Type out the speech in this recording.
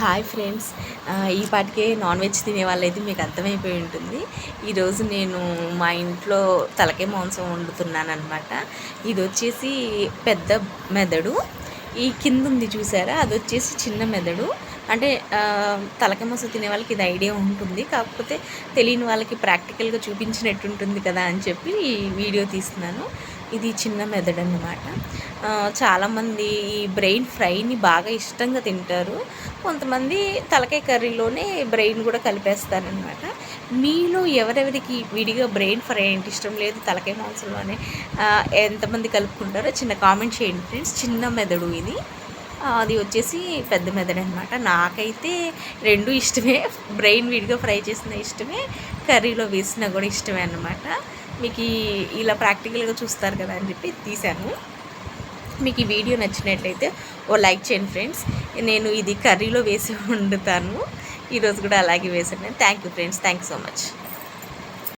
Hi friends, ఈ పాటికే non veg తినే వాళ్ళైతే మీకు అర్థమైపోయి ఉంటుంది. ఈరోజు నేను మా ఇంట్లో తలకాయ మాంసం వండుతున్నాను అనమాట. ఇది వచ్చేసి పెద్ద మెదడు, ఈ కింద ఉంది చూసారా, అది వచ్చేసి చిన్న మెదడు. అంటే తలకాయ మాంసం తినే వాళ్ళకి ఇది ఐడియా ఉంటుంది, కాకపోతే తెలియని వాళ్ళకి ప్రాక్టికల్గా చూపించినట్టు ఉంటుంది కదా అని చెప్పి ఈ వీడియో తీస్తున్నాను. ఇది చిన్న మెదడు అన్నమాట. చాలామంది ఈ బ్రెయిన్ ఫ్రైని బాగా ఇష్టంగా తింటారు. కొంతమంది తలకాయ కర్రీలోనే బ్రెయిన్ కూడా కలిపేస్తారనమాట. మీలో ఎవరెవరికి విడిగా బ్రెయిన్ ఫ్రై అంటే ఇష్టం లేదు, తలకాయ మాంసంలోనే ఎంతమంది కలుపుకుంటారో చిన్న కామెంట్ చేయండి ఫ్రెండ్స్. చిన్న మెదడు ఇది, అది వచ్చేసి పెద్ద మెదడు అనమాట. నాకైతే రెండు ఇష్టమే, బ్రెయిన్ విడిగా ఫ్రై చేసిన ఇష్టమే, కర్రీలో వేసినా కూడా ఇష్టమే అన్నమాట. మీకు ఇలా ప్రాక్టికల్గా చూస్తారు కదా అని చెప్పి తీశాను. మీకు ఈ వీడియో నచ్చినట్లయితే ఓ లైక్ చేయండి ఫ్రెండ్స్. నేను ఇది కర్రీలో వేసి వండుతాను, ఈరోజు కూడా అలాగే వేసాను. Thank you friends, thank you so much.